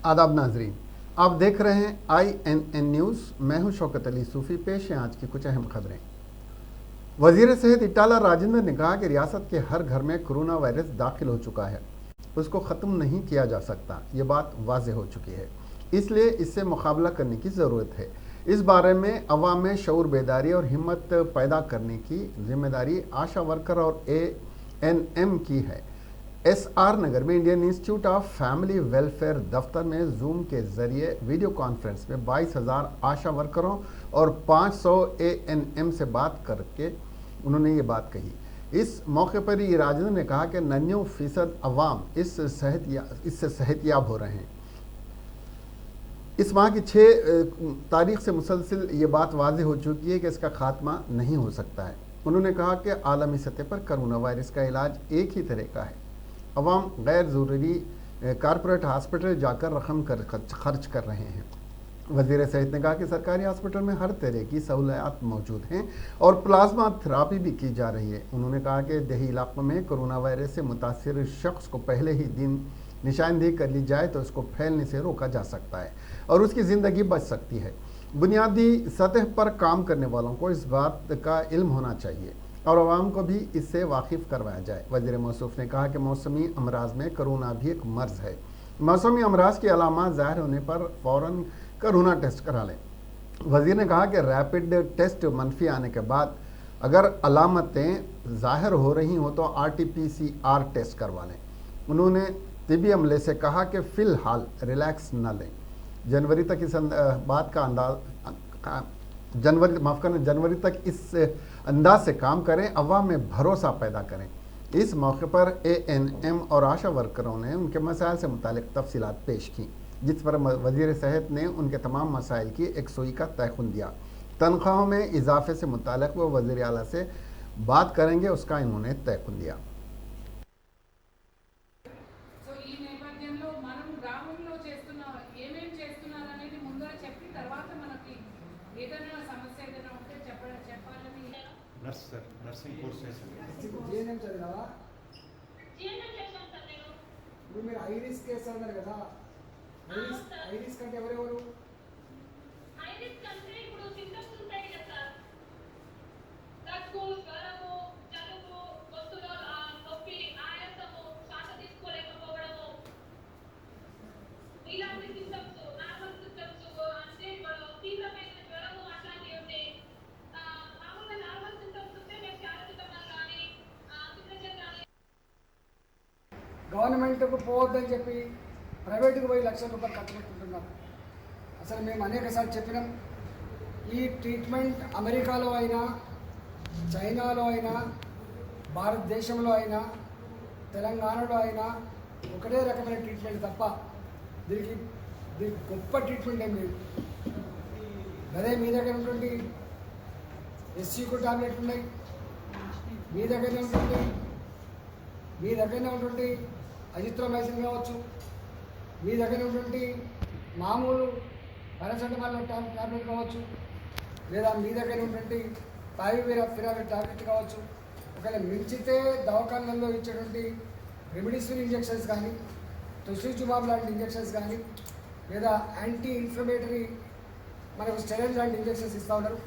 आदाब नाजरीन, आप देख रहे हैं INN न्यूज़। मैं हूं शौकत अली सूफ़ी। पेश हैं आज की कुछ अहम खबरें। वज़ीर सेहत इटाला राजेंद्र ने कहा कि रियासत के हर घर में कोरोना वायरस दाखिल हो चुका है, उसको ख़त्म नहीं किया जा सकता। ये बात वाज़ेह हो चुकी है, इसलिए इससे मुकाबला करने की ज़रूरत है। इस बारे में अवाम में शऊर बेदारी और हिम्मत पैदा करने की जिम्मेदारी आशा वर्कर और ANM की है। SR नगर में Indian institute of family welfare दफ्तर में जूम के जरिए वीडियो कॉन्फ्रेंस में 22,000 आशा वर्करों और 500 ANM से बात करके उन्होंने ये बात कही। इस मौके पर ही राजेंद्र ने कहा कि 99% अवाम इससे सेहतयाब हो रहे हैं। इस माह की 6 तारीख से मुसलसिल ये बात वाज़ेह हो चुकी है कि इसका खात्मा नहीं हो सकता है। उन्होंने कहा कि आलमी सतह पर कोरोना वायरस का इलाज एक ही तरह का है। अवाम गैर ज़रूरी कारपोरेट हॉस्पिटल जाकर रकम खर्च कर रहे हैं। वज़ीर सेहत ने कहा कि सरकारी हॉस्पिटल में हर तरह की सहूलियात मौजूद हैं और प्लाज्मा थेरापी भी की जा रही है। उन्होंने कहा कि देही इलाकों में कोरोना वायरस से मुतासिर शख्स को पहले ही दिन निशानदेही कर ली जाए तो इसको फैलने से रोका जा सकता है और उसकी ज़िंदगी बच सकती है। बुनियादी सतह पर काम करने वालों को इस बात का इल्म होना चाहिए और आवाम को भी इससे वाकिफ़ करवाया जाए। वज़ीर मौसूफ़ ने कहा कि मौसमी अमराज में कोरोना भी एक मर्ज़ है। मौसमी अमराज की अलामात ज़ाहिर होने पर फ़ौरन कोरोना टेस्ट करा लें। वज़ीर ने कहा कि रैपिड टेस्ट मनफी आने के बाद अगर अलामतें ज़ाहिर हो रही हों तो RT-PCR टेस्ट करवा लें। उन्होंने तिबी अमले से कहा कि फ़िलहाल रिलैक्स न लें। जनवरी तक इस बात का जनवरी तक इस अंदाज से काम करें, अवाम में भरोसा पैदा करें। इस मौके पर ANM और आशा वर्करों ने उनके मसाइल से मुतालिक तफसीलात पेश की, जिस पर वज़ीर सेहत ने उनके तमाम मसाइल की एकसुई का तयख़ुन दिया। तनख्वाहों में इजाफे से मुतालिक वो वज़ीर आला से बात करेंगे, उसका इन्होंने तयख़ुन दिया। నర్సింగ్ కోర్స్ చేశాను. జీఎన్ఎం చదివావా? ఇప్పుడు మీరు ఐరిస్ కేసు అన్నారు కదా, ఐరిస్ కంటే ఎవరెవరు? గవర్నమెంట్కు పోవద్దని చెప్పి ప్రైవేట్కి పోయి లక్షల రూపాయలు ఖర్చు పెట్టుకుంటున్నారు. అసలు మేము అనేకసార్లు చెప్పినాం, ఈ ట్రీట్మెంట్ అమెరికాలో అయినా, చైనాలో అయినా, భారతదేశంలో అయినా, తెలంగాణలో అయినా ఒకటే రకమైన ట్రీట్మెంట్ తప్ప దీనికి గొప్ప ట్రీట్మెంట్ ఏం లేదు. అదే మీ దగ్గర ఉంటుంది SCకు టాబ్లెట్ ఉన్నాయి, మీ దగ్గరనే ఉంటుంది అజిత్రోమైసిన్ కావచ్చు, మీ దగ్గర ఉన్నటువంటి మామూలు పారాసెటమాల్ టాబ్లెట్ కావచ్చు, లేదా మీ దగ్గర ఉన్నటువంటి ఫైవిపిరావిర్ టాబ్లెట్ కావచ్చు. ఒకవేళ మించితే దవాఖానల్లో ఇచ్చేటువంటి రెమిడిసివిర్ ఇంజెక్షన్స్ కానీ, టొసిలిజుమాబ్ లాంటి ఇంజెక్షన్స్ కానీ, లేదా యాంటీ ఇన్ఫ్లమేటరీ మనకు స్టెరాయిడ్ లాంటి ఇంజెక్షన్స్ ఇస్తూ ఉన్నారు.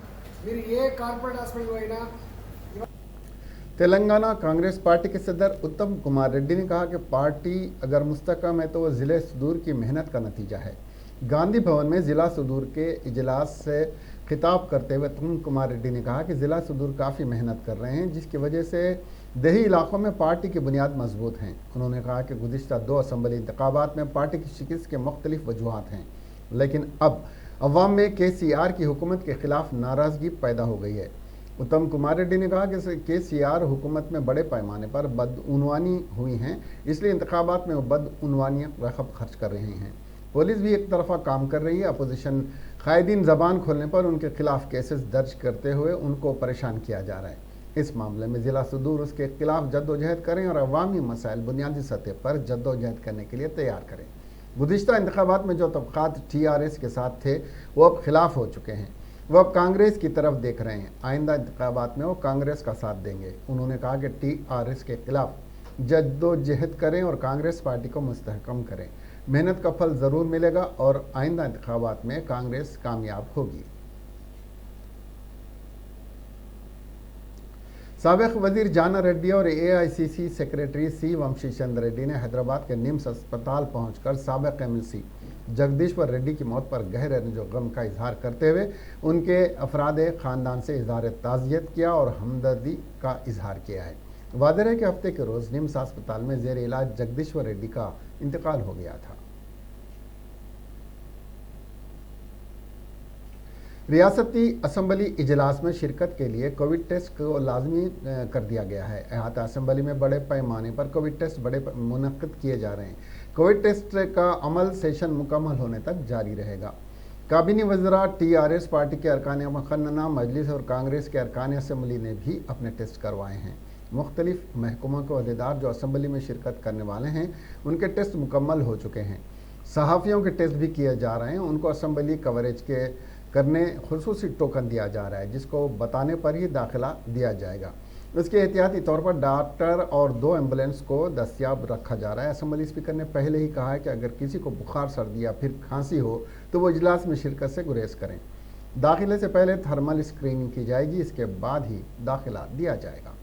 మీరు ఏ కార్పొరేట్ హాస్పిటల్ పోయినా तेलंगाना कांग्रेस पार्टी के सदर उत्तम कुमार रेड्डी ने कहा कि पार्टी अगर मुस्तकम है तो वह ज़िले सुदूर की मेहनत का नतीजा है। गांधी भवन में ज़िला सुदूर के इजलास से खिताब करते हुए उत्तम कुमार रेड्डी ने कहा कि ज़िला सुदूर काफ़ी मेहनत कर रहे हैं, जिसकी वजह से देही इलाकों में पार्टी की बुनियाद मजबूत हैं। उन्होंने कहा कि गुज़िश्ता 2 असम्बली इंतखाबात में पार्टी की शिकस्त के मुख्तलिफ वजूहात हैं, लेकिन अब अवाम में KCR की हुकूमत के ख़िलाफ़ नाराज़गी पैदा हो गई है। उत्तम कुमार रेड्डी ने कहा कि KCR हुकूमत में बड़े पैमाने पर बदउनवानी हुई हैं, इसलिए इंतखाबात में वो बदउनवानी रकम खर्च कर रहे हैं। पुलिस भी एक तरफा काम कर रही है। अपोजिशन कायदीन ज़बान खोलने पर उनके खिलाफ केसेस दर्ज करते हुए उनको परेशान किया जा रहा है। इस मामले में ज़िला सुदूर उसके खिलाफ जद्दोजहद करें और अवामी मसाइल बुनियादी सतह पर जद्दोजहद करने के लिए तैयार करें। गुज़िश्ता इंतखाबात में जो तबक़ात TRS के साथ थे वो अब खिलाफ हो चुके हैं, वो अब कांग्रेस की तरफ देख रहे हैं। आइंदा इंतखाबात में वो कांग्रेस का साथ देंगे। उन्होंने कहा कि TRS के खिलाफ जद्दोजहद करें और कांग्रेस पार्टी को मुस्तहकम करें। मेहनत का फल ज़रूर मिलेगा और आइंदा इंतखाबात में कांग्रेस कामयाब होगी। साबिक वजीर जाना रेड्डी और AICC सेक्रेटरी C वंशी चंद्र रेड्डी ने हैदराबाद के निम्स अस्पताल पहुंचकर साबिक MLC जगदीश्वर रेड्डी की मौत पर गहरे गम का इजहार करते हुए उनके अफराद ख़ानदान से इजहार ताज़ियत किया और हमदर्दी का इजहार किया है। वाज़ेह है कि हफ्ते के रोज़ निम्स अस्पताल में ज़ेर इलाज जगदीश्वर रेड्डी का इंतकाल हो गया था। रियासती असम्बली इजलास में शिरकत के लिए कोविड टेस्ट को लाजमी कर दिया गया है। अहाता असम्बली में बड़े पैमाने पर कोविड टेस्ट मुनक्किद किए जा रहे हैं। कोविड टेस्ट का अमल सेशन मुकम्मल होने तक जारी रहेगा। काबीनी वज़रा TRS पार्टी के अरकान मुखन्ना मजलिस और कांग्रेस के अरकान असम्बली ने भी अपने टेस्ट करवाए हैं। मुख्तलिफ महकमों के अहदेदार जो असम्बली में शिरकत करने वाले हैं उनके टेस्ट मुकम्मल हो चुके हैं। सहाफ़ियों के टेस्ट भी किए जा रहे हैं। उनको असम्बली कवरेज के करने खुसूसी टोकन दिया जा रहा है जिसको बताने पर ही दाखिला दिया जाएगा। इसके एहतियाती तौर पर डॉक्टर और 2 एम्बुलेंस को दस्तियाब रखा जा रहा है। असम्बली स्पीकर ने पहले ही कहा है कि अगर किसी को बुखार, सर्दी या फिर खांसी हो तो वो इजलास में शिरकत से गुरेज करें। दाखिले से पहले थर्मल स्क्रीनिंग की जाएगी, इसके बाद ही दाखिला दिया जाएगा।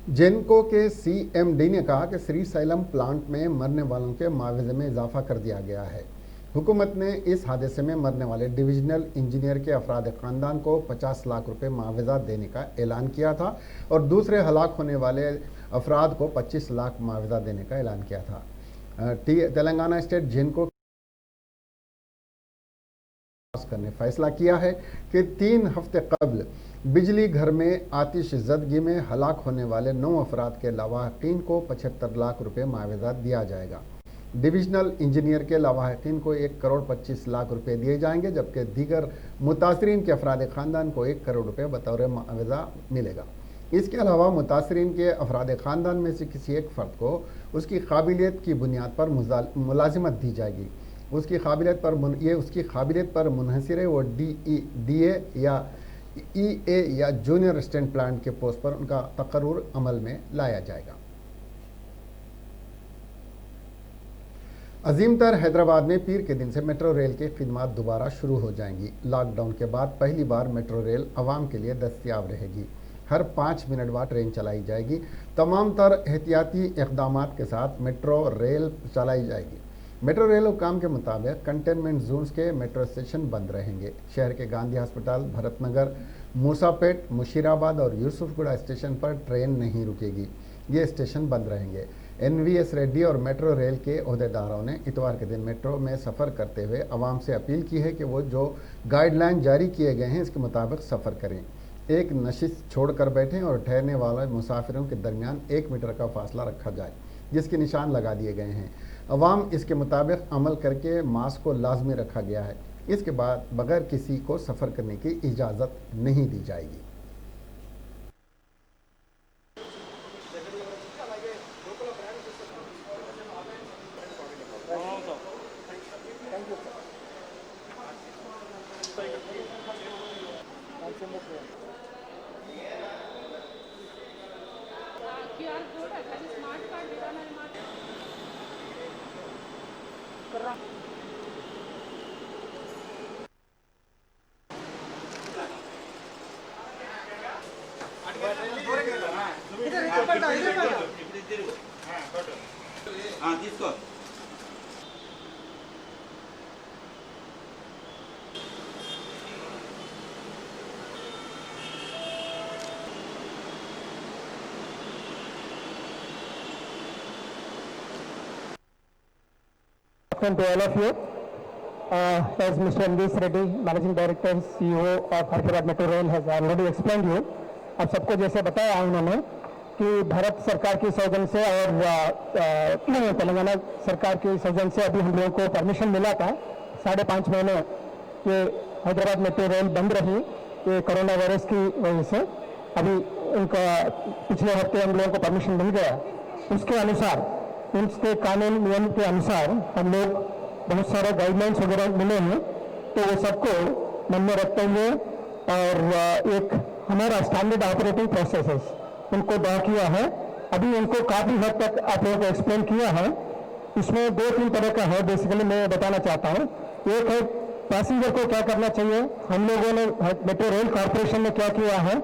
जेनको के CMD ने कहा कि श्रीशैलम प्लांट में मरने वालों के मुआवजे में इजाफा कर दिया गया है। हुकूमत ने इस हादसे में मरने वाले डिविजनल इंजीनियर के अफराद ख़ानदान को 50 लाख रुपए मुआवजा देने का ऐलान किया था और दूसरे हलाक होने वाले अफराद को 25 लाख मुआवजा देने का ऐलान किया था। तेलंगाना स्टेट जेनको करने फैसला किया है कि 3 हफ्ते कबल बिजली घर में आतिश ज़दगी में हलाक होने वाले 9 अफराद के लवाहिकीन को 75 लाख रुपए मुआवजा दिया जाएगा। डिविजनल इंजीनियर के लवाहिकीन को 1 करोड़ 25 लाख रुपए दिए जाएंगे, जबकि दीगर मुतासरीन के अफराद ख़ानदान को 1 करोड़ रुपए बतौर मुआवजा मिलेगा। इसके अलावा मुतासरीन के अफराद ख़ानदान में से किसी एक फ़र्द को उसकी काबिलियत की बुनियाद पर मुलाजिमत दी जाएगी। उसकी काबिलियत पर मुनहसर है वो DA या EA या जूनियर असिस्टेंट प्लांट के पोस्ट पर उनका तकर्रुर अमल में लाया जाएगा। अजीमतर हैदराबाद में पीर के दिन से मेट्रो रेल की खिदमत दोबारा शुरू हो जाएंगी। लॉकडाउन के बाद पहली बार मेट्रो रेल आवाम के लिए दस्तयाब रहेगी। हर 5 मिनट बाद ट्रेन चलाई जाएगी। तमाम तर एहतियाती इक़दाम के साथ मेट्रो रेल चलाई जाएगी। मेट्रो रेल हुकाम के मुताबिक कंटेनमेंट जोन्स के मेट्रो स्टेशन बंद रहेंगे। शहर के गांधी अस्पताल, भरतनगर, मूसापेट, मुशीराबाद और यूसुफगुड़ा स्टेशन पर ट्रेन नहीं रुकेगी। ये स्टेशन बंद रहेंगे। NVS रेड्डी और मेट्रो रेल के अहदेदारों ने इतवार के दिन मेट्रो में सफ़र करते हुए आवाम से अपील की है कि वो जो गाइडलाइन जारी किए गए हैं इसके मुताबिक सफ़र करें। एक नशिस्त छोड़कर बैठें और ठहरने वाले मुसाफिरों के दरमियान 1 मीटर का फासला रखा जाए, जिसके निशान लगा दिए गए हैं। अवाम इसके मुताबिक अमल करके मास्क को लाजमी रखा गया है। इसके बाद बगैर किसी को सफ़र करने की इजाज़त नहीं दी जाएगी। QR कोड है, खाली स्मार्ट कार्ड दिखाना है। कर रहा తీసుకో Welcome to all of you. as Mr. Amrish Reddy, Managing Director, CEO of Hyderabad Metro Rail has already explained you. अब सबको जैसे बताया उन्होंने कि भारत सरकार की सौजन से और तेलंगाना सरकार की सौजन से अभी हम लोगों को परमिशन मिला था 5.5 महीने ये हैदराबाद मेट्रो रेल बंद रही ये कोरोना वायरस की वजह से। अभी उनका पिछले हफ्ते हम लोगों को परमिशन मिल गया। उसके अनुसार उनके कानून नियम के अनुसार हम लोग बहुत सारे गाइडलाइंस वगैरह मिले हैं, तो वो सबको मन में रखते हुए और एक हमारा स्टैंडर्ड ऑपरेटिंग प्रोसेसेस उनको ड्रा किया है। अभी उनको काफ़ी हद तक आप लोगों को एक्सप्लेन किया है। इसमें 2-3 तरह का है, बेसिकली मैं बताना चाहता हूँ। एक है पैसेंजर को क्या करना चाहिए, हम लोगों ने मेट्रो रेल कॉरपोरेशन ने क्या किया है,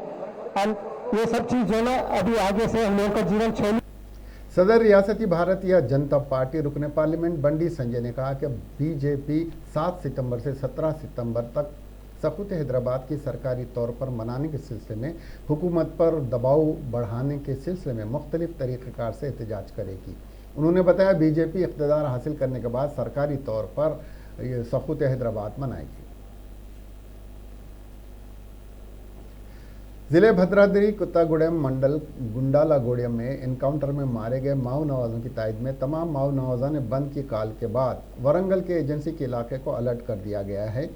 एंड ये सब चीज़ जो ना अभी आगे से हम लोगों का जीवन शैली। सदर रियासती भारतीय जनता पार्टी रुकने पार्लियामेंट बंडी संजय ने कहा कि बीजेपी 7 सितंबर से 17 सितंबर तक सकुत हैदराबाद की सरकारी तौर पर मनाने के सिलसिले में हुकूमत पर दबाव बढ़ाने के सिलसिले में मुख्तलिफ तरीक़ेकार से एहतजाज करेगी। उन्होंने बताया बीजेपी इक़्तिदार हासिल करने के बाद सरकारी तौर पर सकुत हैदराबाद मनाएगी। जिले भद्राद्री कुत्तागुड़ेम मंडल गुंडालागुड़ेम में इनकाउंटर में मारे गए माओ नवाजों की तायद में तमाम माओ नवाजों ने बंद की कॉल के बाद वरंगल के एजेंसी के इलाके को अलर्ट कर दिया गया है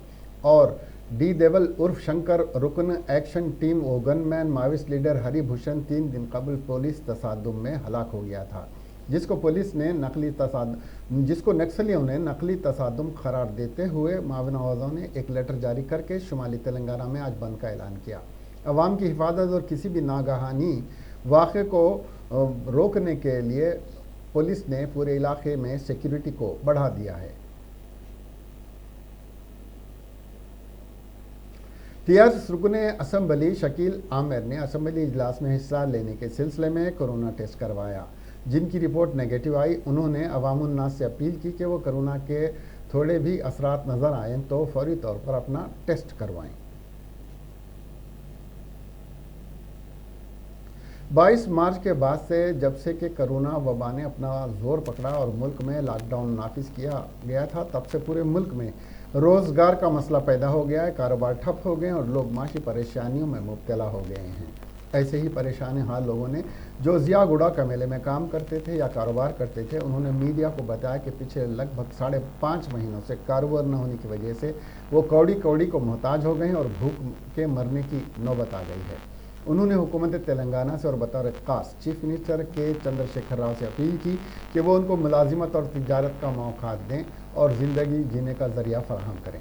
और डी देवल उर्फ शंकर रुकन एक्शन टीम ओ गनमैन माविस्ट लीडर हरिभूषण 3 दिन कबल पुलिस तसादुम में हलाक हो गया था, जिसको नक्सलियों ने नकली तसादुम करार देते हुए माओ नवाजों ने एक लेटर जारी करके शुमाली तेलंगाना में आज बंद का ऐलान किया। अवाम की हिफाजत और किसी भी नागहानी वाक़े को रोकने के लिए पुलिस ने पूरे इलाके में सिक्योरिटी को बढ़ा दिया है। टीआरएस रुकन असम्बली शकील आमिर ने असम्बली इजलास में हिस्सा लेने के सिलसिले में कोरोना टेस्ट करवाया, जिनकी रिपोर्ट नेगेटिव आई। उन्होंने अवामुन्नास से अपील की कि वो कोरोना के थोड़े भी असरात नज़र आएँ तो फौरी तौर पर अपना टेस्ट करवाएं। 22 मार्च के बाद से जब से कि कोरोना वबा ने अपना जोर पकड़ा और मुल्क में लॉकडाउन नाफिज किया गया था, तब से पूरे मुल्क में रोज़गार का मसला पैदा हो गया है। कारोबार ठप हो गए और लोग माशी परेशानियों में मुब्तला हो गए हैं। ऐसे ही परेशान हाल लोगों ने जो ज़ियागुड़ा का मेले में काम करते थे या कारोबार करते थे, उन्होंने मीडिया को बताया कि पिछले लगभग 5.5 महीनों से कारोबार न होने की वजह से वो कौड़ी को मोहताज हो गए और भूख के मरने की नौबत आ गई है। उन्होंने हुकूमत तेलंगाना से और बतौर खास चीफ मिनिस्टर के चंद्रशेखर राव से अपील की कि वो उनको मुलाजिमत और तिजारत का मौका दें और ज़िंदगी जीने का ज़रिया फराहम करें।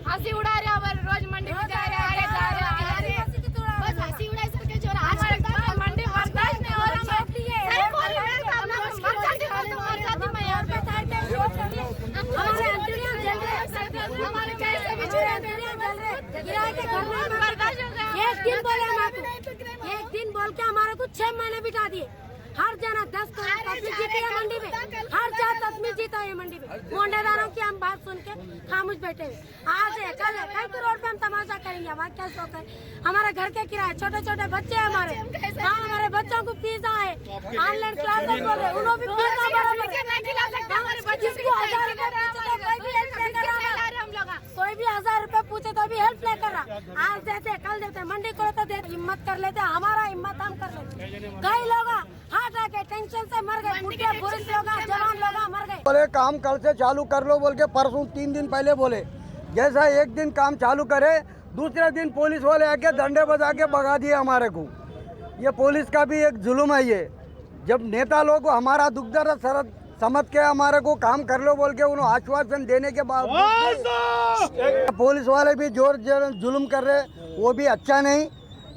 हंसी उड़ा रहे हमारे रोज मंडी में जा रहे हैं बस हंसी उड़ाई सर के छोरा हमारे मंडी बर्दाश्त नहीं हो रहा मैं यहाँ पे हमारे हमारे कैसे भी किराए के घर में बर्दाश्त हो गया। एक दिन बोल के हमारे को 6 महीने बिठा दिए। हर जना 10 करोड़ जीती है मंडी में, हर जात आदमी जीता है मंडी में। मोंडेदारों की हम बात सुन के खामोश बैठे हुए। आज है कल है कल तो रोड पे हम तमाशा करेंगे। हमारा क्या शौक है, हमारे घर के किराए छोटे छोटे बच्चे हैं हमारे। हाँ हमारे बच्चों को फीसा है, ऑनलाइन क्लासेस बोल रहे उन्होंने भी फीसा बराबर। जिसको 1000 रुपए कोई भी 1000 रुपए पूछे तो भी हेल्प नहीं कर रहा। आज देते कल देते, मंडी को तो देते, हिम्मत कर लेते, हमारा हिम्मत हम कर लेते। कई लोग हार्ट अटैक टेंशन से मर गए, पुलिस लोग जवान लोग मर गए। बोले काम कल से चालू कर लो बोल के परसों 3 दिन पहले बोले। जैसा एक दिन काम चालू करे दूसरे दिन पुलिस वाले आके डंडे बजा के भगा दिए हमारे को। ये पुलिस का भी एक जुल्म है। ये जब नेता लोग हमारा दुख दर्द सरद समझ के हमारे को काम कर लो बोल के उन्होंने आश्वासन देने के बाद पुलिस वाले भी जोर जुल्म कर रहे, वो भी अच्छा नहीं।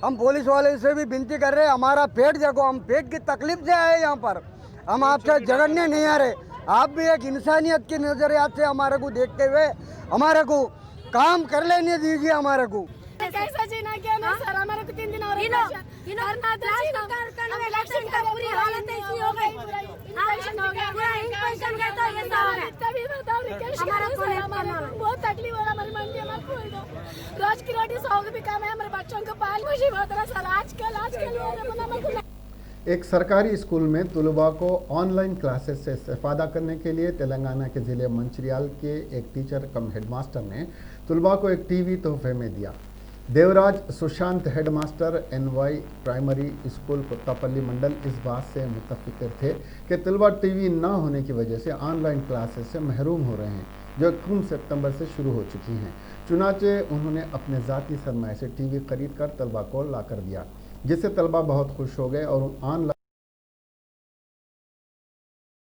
हम पुलिस वाले से भी विनती कर रहे हैं, हमारा पेट देखो, हम पेट की तकलीफ से आए यहाँ पर, हम आपसे झगड़ने नहीं आ रहे। आप भी एक इंसानियत की नजरियात से हमारे को देखते हुए हमारे को काम कर लेने दीजिए हमारे को। कैसा जीना क्या ना सर, हमारे को 3 दिन और इलेक्शन का पूरी हालत ऐसी हो गई, तभी बताओ बहुत तकलीफ हो रहा हमारी मंडी, हमारे खोल दो रोज की रोटी 100 भी कम है, हमारे बच्चों को पाल पोषी बहुत रहा सर। आजकल एक सरकारी स्कूल में तलबा को ऑनलाइन क्लासेस से इस्तेफादा करने के लिए तेलंगाना के ज़िले मंचिर्याल के एक टीचर कम हेडमास्टर ने तलबा को एक टीवी तोहफे में दिया। Devraj Sushant headmaster NY primary school Kuttapalli mandal इस बात से मुतफिक्र थे कि तलबा टीवी न होने की वजह से ऑनलाइन क्लासेस से महरूम हो रहे हैं, जो 1 सितंबर से शुरू हो चुकी हैं। चुनाचे उन्होंने अपने ज़ाती सरमाए से टीवी खरीद कर तलबा को ला कर दिया, जिससे तलबा बहुत खुश हो गए और ऑनलाइन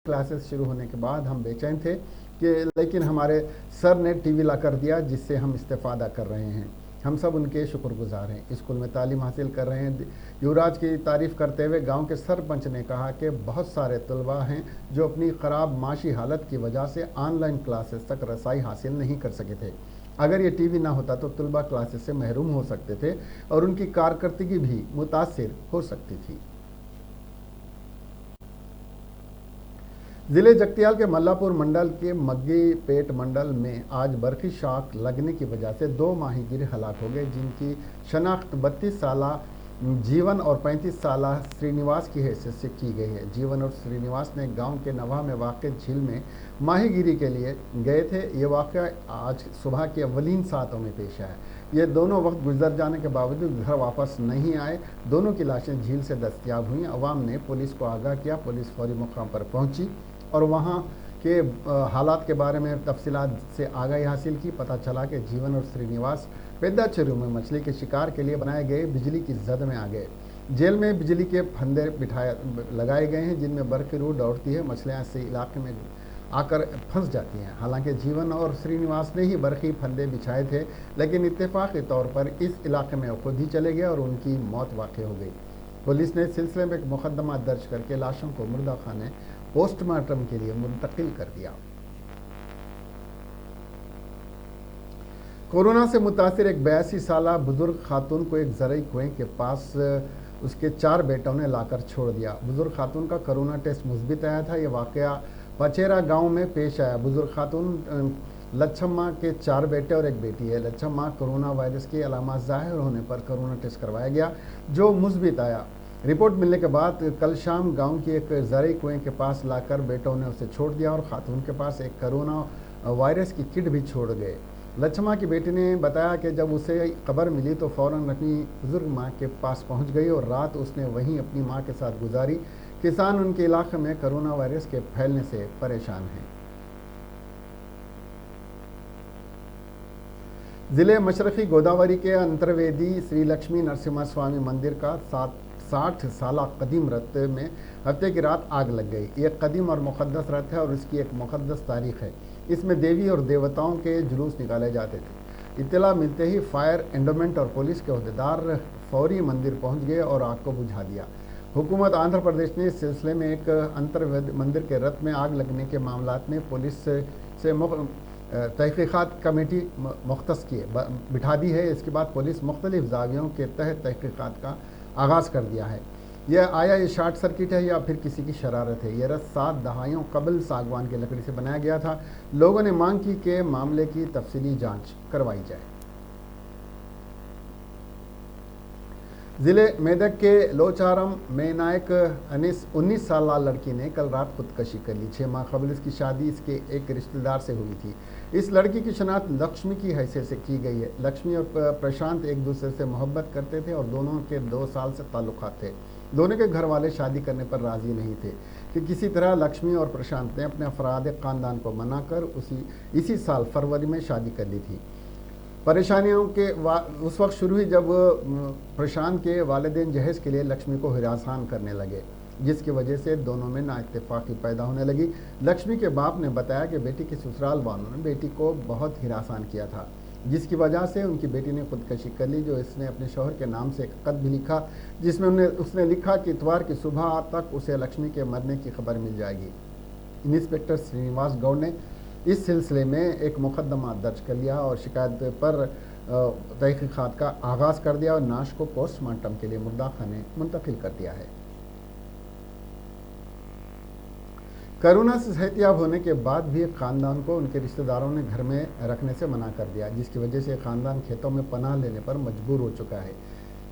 क्लासेस शुरू होने के बाद हम बेचैन थे कि लेकिन हमारे सर ने टीवी ला कर दिया, जिससे हम इस्तेफादा कर रहे हैं। हम सब उनके शुक्रगुजार हैं। स्कूल में तालीम हासिल कर रहे हैं। युवराज की तारीफ़ करते हुए गांव के सरपंच ने कहा कि बहुत सारे तलबा हैं जो अपनी ख़राब माशी हालत की वजह से ऑनलाइन क्लासेस तक रसाई हासिल नहीं कर सके थे। अगर ये टीवी ना होता तो तलबा क्लासेस से महरूम हो सकते थे और उनकी कारकर्दगी भी मुतासिर हो सकती थी। ज़िले जगतियाल के मल्लापुर मंडल के मग्गी पेट मंडल में आज बर्फी शॉक लगने की वजह से 2 माहीगीर हलाक हो गए, जिनकी शनाख्त 32 साला जीवन और 35 साला श्रीनिवास की हैसियत से की गई है। जीवन और श्रीनिवास ने गांव के नवा में वाक़ झील में माहीगीरी के लिए गए थे। ये वाक़या आज सुबह के अव्वलीन सातों में पेश आया। ये दोनों वक्त गुजर जाने के बावजूद घर वापस नहीं आए। दोनों की लाशें झील से दस्तयाब हुई। अवाम ने पुलिस को आगाह किया। पुलिस फौरी मुकाम पर पहुंची और वहां के हालात के बारे में तफसीलात से आगाही हासिल की। पता चला कि जीवन और श्रीनिवास पेद्दाचेरू में मछली के शिकार के लिए बनाए गए बिजली की जद में आ गए। जेल में बिजली के फंदे लगाए गए हैं, जिनमें बर्फ़ी रूह दौड़ती है। मछलियाँ इस इलाके में आकर फंस जाती हैं। हालांकि जीवन और श्रीनिवास ने ही बर्फ़ी फंदे बिछाए थे, लेकिन इत्तेफाक़ी तौर पर इस इलाके में खुद ही चले गए और उनकी मौत वाक़ हो गई। पुलिस ने इस सिलसिले में एक मुकदमा दर्ज करके लाशों को मुर्दा खाने पोस्टमार्टम के लिए मुंतकिल कर दिया। कोरोना से मुतासिर एक 82 साला बुजुर्ग खातून को एक ज़रई कुएं के पास उसके 4 बेटों ने लाकर छोड़ दिया। बुजुर्ग खातून का कोरोना टेस्ट मुस्बित आया था। यह वाक़या पचेरा गांव में पेश आया। बुजुर्ग खातून लच्छम्मा के 4 बेटे और एक बेटी है। लच्छम्मा कोरोना वायरस की अलामत ज़ाहिर होने पर कोरोना टेस्ट करवाया गया, जो मुस्बित आया। रिपोर्ट मिलने के बाद कल शाम गांव की एक ज़रई कुएं के पास लाकर बेटों ने उसे छोड़ दिया और खातून के पास एक कोरोना वायरस की किट भी छोड़ गए। लच्छमा की बेटी ने बताया कि जब उसे खबर मिली तो फ़ौरन अपनी बुजुर्ग मां के पास पहुंच गई और रात उसने वहीं अपनी मां के साथ गुजारी। किसान उनके इलाके में कोरोना वायरस के फैलने से परेशान हैं। ज़िले मशरक़ी गोदावरी के अंतर्वेदी श्री लक्ष्मी नरसिम्हा स्वामी मंदिर का 60 साला कदीम रथ में हफ्ते की रात आग लग गई। ये कदीम और मुक़द्दस रथ है और इसकी एक मुक़द्दस तारीख़ है। इसमें देवी और देवताओं के जुलूस निकाले जाते थे। इत्तला मिलते ही फायर एंडोमेंट और पुलिस के अहदेदार फौरी मंदिर पहुंच गए और आग को बुझा दिया। हुकूमत आंध्र प्रदेश ने इस सिलसिले में एक अंतर्वेद मंदिर के रथ में आग लगने के मामलात में पुलिस से तहक़ीक़ात कमेटी मुख्तस किए बिठा दी है। इसके बाद पुलिस मुख्तलिफ ज़ावियों के तहत तहक़ीक़ात का आगाज़ कर दिया है। यह आया ये शॉर्ट सर्किट है या फिर किसी की शरारत है। यह रथ 7 दहाइयों कबल सागवान की लकड़ी से बनाया गया था। लोगों ने मांग की कि मामले की तफसीली जांच करवाई जाए। ज़िले मेदक के लोचारम में नायक अनिस 19 साला लड़की ने कल रात खुदकशी कर ली। 6 माह कबल इसकी शादी इसके एक रिश्तेदार से हुई थी। इस लड़की की शनाख्त लक्ष्मी की हैसियत से की गई है। लक्ष्मी और प्रशांत एक दूसरे से मोहब्बत करते थे और दोनों के 2 साल से ताल्लुकात थे। दोनों के घर वाले शादी करने पर राज़ी नहीं थे कि किसी तरह लक्ष्मी और प्रशांत ने अपने अफराद ख़ानदान को मनाकर इसी साल फरवरी में शादी कर ली थी। परेशानियों के उस वक्त शुरू हुई जब प्रशांत के वालिदैन जहेज़ के लिए लक्ष्मी को हिरासान करने लगे, जिसकी वजह से दोनों में नाइत्तेफाकी पैदा होने लगी। लक्ष्मी के बाप ने बताया कि बेटी के ससुराल वालों ने बेटी को बहुत हिरासान किया था, जिसकी वजह से उनकी बेटी ने खुदकशी कर ली। जो इसने अपने शौहर के नाम से एक खत भी लिखा, जिसमें उसने लिखा कि इतवार की सुबह तक उसे लक्ष्मी के मरने की खबर मिल जाएगी। इंस्पेक्टर श्रीनिवास गौड़ ने इस सिलसिले में एक मुकदमा दर्ज कर लिया और शिकायत पर तहकीकात का आगाज़ कर दिया और नाश को पोस्टमार्टम के लिए मुर्दा खाने मुंतकिल कर दिया है। कोरोना से सेहतयाब होने के बाद भी एक ख़ानदान को उनके रिश्तेदारों ने घर में रखने से मना कर दिया, जिसकी वजह से ख़ानदान खेतों में पनाह लेने पर मजबूर हो चुका है।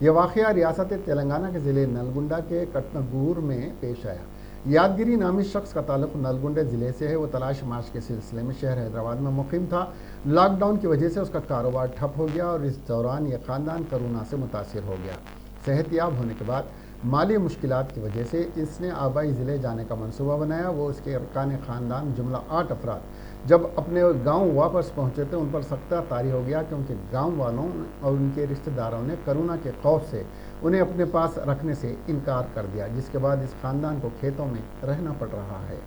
यह वाक़या रियासत तेलंगाना के ज़िले नलगुंडा के कटनगूर में पेश आया। यादगिरी नामी शख्स का ताल्लुक नलगुंडे ज़िले से है। वो तलाश मार्च के सिलसिले में शहर हैदराबाद में मुक़ीम था। लॉकडाउन की वजह से उसका कारोबार ठप हो गया और इस दौरान यह ख़ानदान कोरोना से मुतासिर हो गया। सेहतयाब होने के बाद माली मुश्किलात की वजह से इसने आबाई ज़िले जाने का मंसूबा बनाया। वो उसके अरकान ख़ानदान जुमला 8 अफराद जब अपने गांव वापस पहुंचे थे, उन पर सख्ता तारी हो गया कि उनके गांव वालों और उनके रिश्तेदारों ने कोरोना के खौफ से उन्हें अपने पास रखने से इनकार कर दिया, जिसके बाद इस ख़ानदान को खेतों में रहना पड़ रहा है।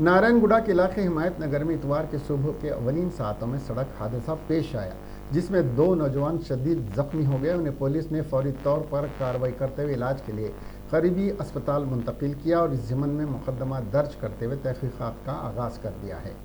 नारायणगुड़ा के इलाके हिमायत नगर में इतवार के सुबह के अवलीन सातों में सड़क हादसा पेश आया, जिसमें 2 नौजवान शदीद जख्मी हो गए। उन्हें पुलिस ने फौरी तौर पर कार्रवाई करते हुए इलाज के लिए करीबी अस्पताल मुंतकिल किया और इस ज़िम्न में मुकदमा दर्ज करते हुए तहकीकात का आगाज़ कर दिया है।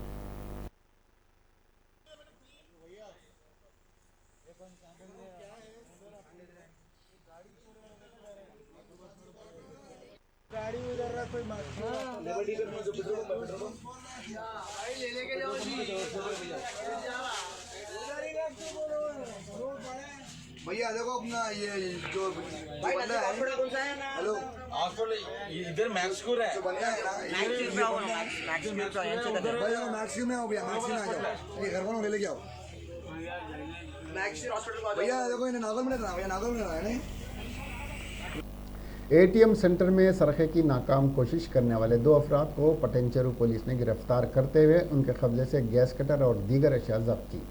भैया देखो अपना ये जो बंदा है, हेलो इधर मैक्सक्यूर है, मैक्सिम में आओ भैया, मैक्सिम में आ जाओ, ये घर वालों ले लेके आओ भैया। देखो इन्हें नागल में भैया, नागल में है नहीं। एटीएम सेंटर में सरखे की नाकाम कोशिश करने वाले 2 अफराद को पटेंचेरू पुलिस ने गिरफ्तार करते हुए उनके कब्जे से गैस कटर और दीगर अशिया जब्त की।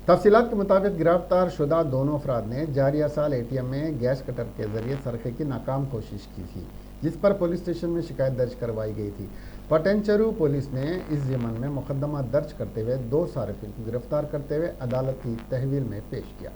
तफसीलात के मुताबिक गिरफ्तार शुदा दोनों अफराद ने जारिया साल एटीएम में गैस कटर के जरिए सरखे की नाकाम कोशिश की थी, जिस पर पुलिस स्टेशन में शिकायत दर्ज करवाई गई थी। पटेंचेरू पुलिस ने इस ज़िम्न में मुकदमा दर्ज करते हुए 2 सारिफिन को गिरफ्तार करते हुए अदालत की तहवील में पेश किया।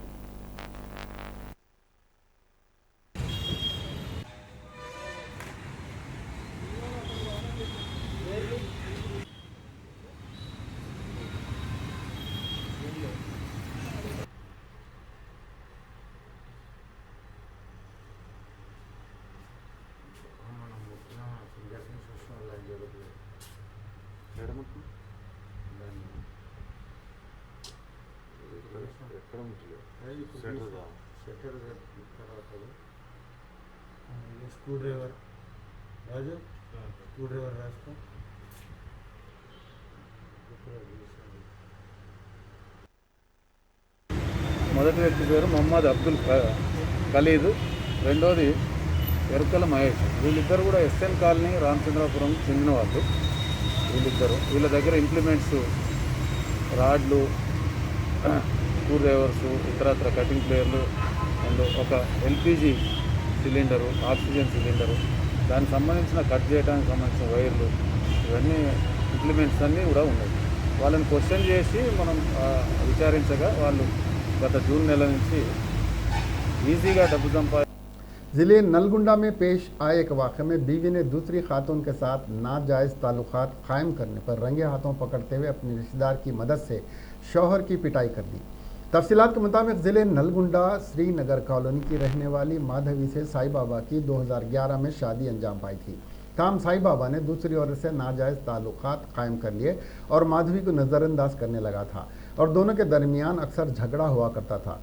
Screw driver Raju, screw driver Raju మొదటి వ్యక్తి పేరు మొహమ్మద్ అబ్దుల్ ఖలీద్, రెండోది ఎరుకల మహేష్. వీళ్ళిద్దరు కూడా ఎస్ఎన్ కాలనీ రామచంద్రాపురం చెందిన వాళ్ళు. వీళ్ళ దగ్గర ఇంప్లిమెంట్స్, రాడ్లు, స్క్రూ డ్రైవర్స్, ఇతరత్ర కటింగ్ ప్లేయర్లు అండ్ ఒక ఎల్పిజి సిలిండరు, ఆక్సిజన్ సిలిండరు, దానికి సంబంధించిన కట్ చేయడానికి సంబంధించిన వైర్లు, ఇవన్నీ ఇంప్లిమెంట్స్ అన్నీ కూడా ఉన్నాయి. వాళ్ళని క్వశ్చన్ చేసి మనం విచారించగా వాళ్ళు गत जून నెల నుంచి ఈజీగా డబ్బు సంపాదించారు। ज़िले नलगुंडा में पेश आए एक वाक़े में बीवी ने दूसरी खातून के साथ नाजायज़ ताल्लुकात कायम करने पर रंगे हाथों पकड़ते हुए अपने रिश्तेदार की मदद से शौहर की पिटाई कर दी। तफसीलात के मुताबिक ज़िले नलगुंडा श्रीनगर कॉलोनी की रहने वाली माधवी से साई बाबा की 2011 में शादी अंजाम पाई थी। ताम साई बाबा ने दूसरी औरत से नाजायज़ ताल्लुकात कायम कर लिए और माधवी को नज़रअंदाज करने लगा था और दोनों के दरमियान अक्सर झगड़ा हुआ करता था,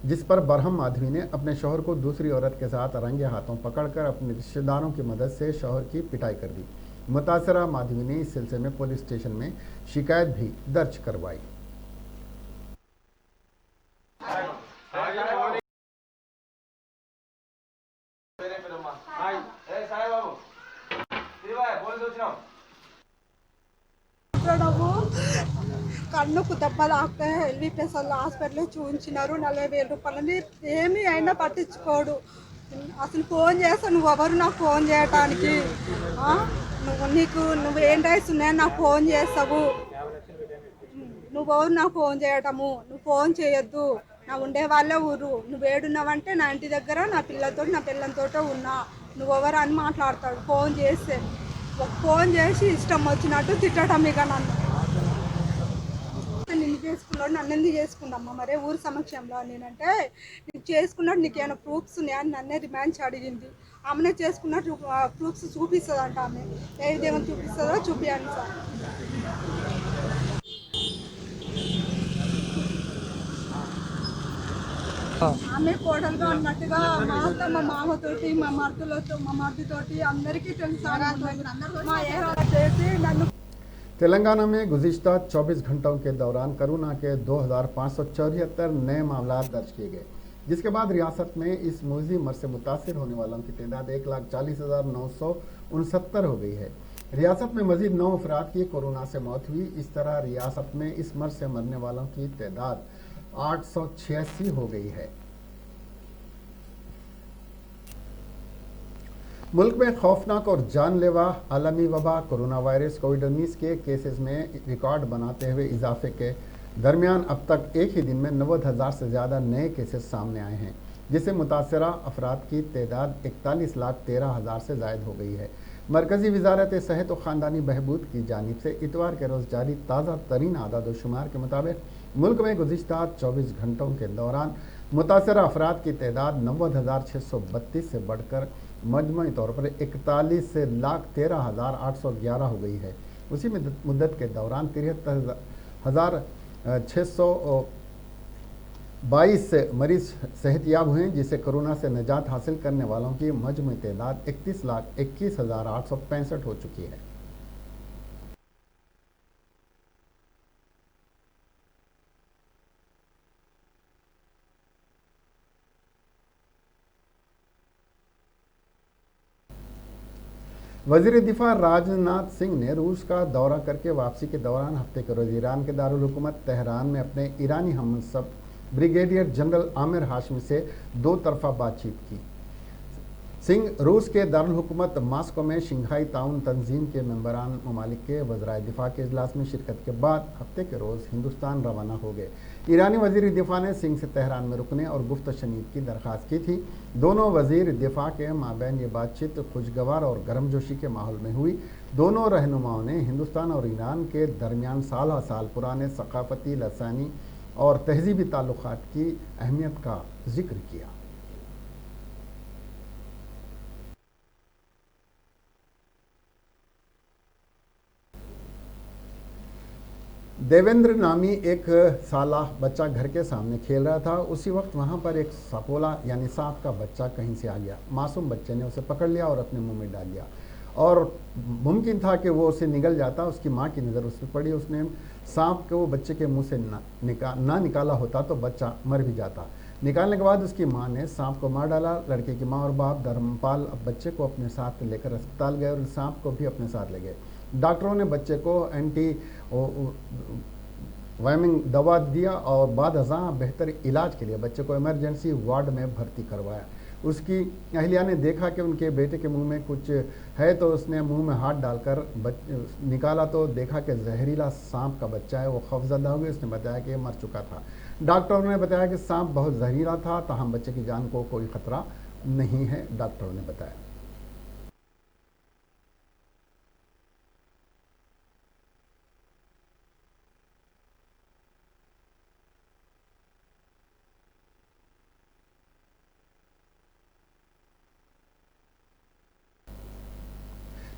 जिस पर बरहम माधवी ने अपने शौहर को दूसरी औरत के साथ रंगे हाथों पकड़कर अपने रिश्तेदारों की मदद से शौहर की पिटाई कर दी। मुतासरा माधवी ने इस सिलसिले में पुलिस स्टेशन में शिकायत भी दर्ज करवाई। కన్నుకు దెబ్బలు ఆపితే ఎల్విపిఎస్ఎల్ హాస్పిటల్లో చూపించినారు. 40,000 రూపాయలని ఏమీ అయినా పట్టించుకోడు. అసలు ఫోన్ చేస్తాను, నువ్వెవరు నాకు ఫోన్ చేయటానికి? నువ్వు ఏం రైట్స్ ఉన్నాయని నాకు ఫోన్ చేస్తావు? నువ్వెవరు నాకు ఫోన్ చేయటము? నువ్వు ఫోన్ చేయొద్దు, నా ఉండే వాళ్ళే ఊరు. నువ్వు ఏడున్నావంటే నా ఇంటి దగ్గర నా పిల్లలతో నా పిల్లలతో ఉన్నా, నువ్వెవరు అని మాట్లాడతాడు ఫోన్ చేస్తే. ఫోన్ చేసి ఇష్టం వచ్చినట్టు తిట్టడం ఇక నన్ను. నిన్ను చేసుకున్నాడు నన్ను ఎందుకు చేసుకున్నామ్మా మరే ఊరు సమక్షంలో నేనంటే నీకు చేసుకున్నాడు నీకు ఏమైనా ప్రూఫ్స్ ఉన్నాయని నన్నే రిమాండ్ అడిగింది. ఆమెనే చేసుకున్నట్టు ప్రూఫ్స్ చూపిస్తుందంట. ఆమె ఏదేమో చూపిస్తుందో చూపించండి సార్. ఆమె కోడలుగా ఉన్నట్టుగా మా అత్త మా మామతోటి మా మర్దితోటి అందరికీ తెలుసు. మా ఏదో చేసి నన్ను तेलंगाना में गुज़िश्ता 24 घंटों के दौरान कोरोना के 2574 नए मामला दर्ज किए गए, जिसके बाद रियासत में इस मूजी मर से मुतासिर होने वालों की तादाद 1,40,969 हो गई है। रियासत में मजीद 9 अफराद की कोरोना से मौत हुई। इस तरह रियासत में इस मर से मरने वालों की तादाद 886 हो गई है। मुल्क में खौफनाक और जानलेवा आलमी वबा कोरोना वायरस कोविड-19 के केसेस में रिकॉर्ड बनाते हुए इजाफे के दरमियान अब तक एक ही दिन में 90,000 से ज़्यादा नए केसेस सामने आए हैं, जिससे मुतासरा अफराद की तादाद 41,13,000 से जायद हो गई है। मरकज़ी वजारत सेहत और ख़ानदानी बहबूद की जानिब से इतवार के रोज़ जारी ताज़ा तरीन आदाद शुमार के मुताबिक मुल्क में गुज़िश्ता 24 घंटों के दौरान मुतासरा अफराद की तादाद 90,632 से बढ़कर मजमूई तौर पर 41,13,811 हो गई है। उसी मुद्दत के दौरान 73,622 मरीज सेहतयाब हुए, जिससे कोरोना से निजात हासिल करने वालों की मजमूई तादाद 31,21,865 हो चुकी है। वज़ीर दिफा राजनाथ सिंह ने रूस का दौरा करके वापसी के दौरान हफ्ते के रोज़ ईरान के दारुल हुकूमत तेहरान में अपने ईरानी हमसब ब्रिगेडियर जनरल आमिर हाशमी से 2 तरफ़ा बातचीत की। सिंह रूस के दारुल हुकूमत मास्को में शंघाई ताउन तंजीम के मेंबरान ममालिक के वज़राए दिफा के इजलास में शिरकत के बाद हफ्ते के रोज़ हिंदुस्तान रवाना हो गए। ईरानी वज़ीर दिफा ने सिंह से तेहरान में रुकने और गुफ्त शनीद की दरख्वास्त की थी। दोनों वज़ीर दिफा के माबैन ये बातचीत खुशगवार और गर्मजोशी के माहौल में हुई। दोनों रहनुमाओं ने हिंदुस्तान और ईरान के दरमियान साल साल पुराने सकाफती, लसानी और तहजीबी ताल्लुकात की अहमियत का जिक्र किया। देवेंद्र नामी एक साला बच्चा घर के सामने खेल रहा था। उसी वक्त वहाँ पर एक सपोला यानी सांप का बच्चा कहीं से आ गया। मासूम बच्चे ने उसे पकड़ लिया और अपने मुंह में डाल दिया और मुमकिन था कि वो उसे निगल जाता। उसकी माँ की नज़र उस पर पड़ी। उसने सांप को बच्चे के मुंह से ना निकाला होता तो बच्चा मर भी जाता। निकालने के बाद उसकी माँ ने सांप को मार डाला। लड़के की माँ और बाप धर्मपाल बच्चे को अपने साथ लेकर अस्पताल गए और सांप को भी अपने साथ ले गए। डॉक्टरों ने बच्चे को एंटी वायमिंग दवा दिया और बाद अज़ां बेहतर इलाज के लिए बच्चे को इमरजेंसी वार्ड में भर्ती करवाया। उसकी अहलिया ने देखा कि उनके बेटे के मुंह में कुछ है तो उसने मुंह में हाथ डालकर निकाला तो देखा कि जहरीला सांप का बच्चा है। वो खौफजदा हो गई। उसने बताया कि मर चुका था। डॉक्टरों ने बताया कि सांप बहुत जहरीला था, ताहम बच्चे की जान को कोई ख़तरा नहीं है, डॉक्टरों ने बताया।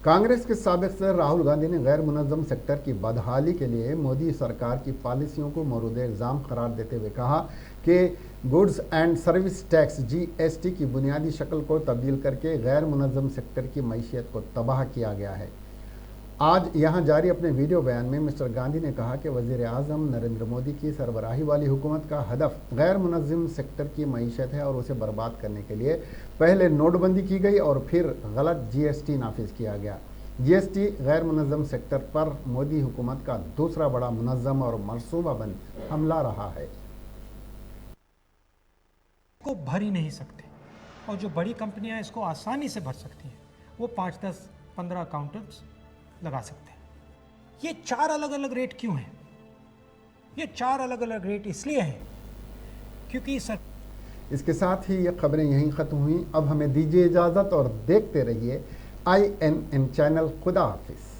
कांग्रेस के साबिक सदर राहुल गांधी ने गैर मुनज़्ज़म सेक्टर की बदहाली के लिए मोदी सरकार की पॉलिसियों को मौरूद इल्ज़ाम करार देते हुए कहा कि goods and service tax GST की बुनियादी शक्ल को तब्दील करके गैर मुनज़्ज़म सेक्टर की मईशत को तबाह किया गया है। आज यहाँ जारी अपने वीडियो बयान में मिस्टर गांधी ने कहा कि वज़ीर आज़म नरेंद्र मोदी की सरबराही वाली हुकूमत का हदफ गैर मुनज़्ज़म सेक्टर की मईशत है और उसे बर्बाद करने के लिए पहले नोटबंदी की गई और फिर गलत GST नाफिज किया गया। GST गैर मुनज़्ज़म सेक्टर पर मोदी हुकूमत का दूसरा बड़ा मुनज़्ज़म और मनसूबाबंद हमला रहा है। को भर ही नहीं सकते और जो बड़ी कंपनियां इसको आसानी से भर सकती हैं वो 5, 10, 15 अकाउंटेंट्स लगा सकते हैं। ये 4 अलग अलग रेट क्यों हैं? ये 4 अलग अलग रेट इसलिए हैं क्योंकि इसके साथ ही ये खबरें यहीं ख़त्म हुई। अब हमें दीजिए इजाज़त और देखते रहिए INN चैनल। खुदा हाफिज़।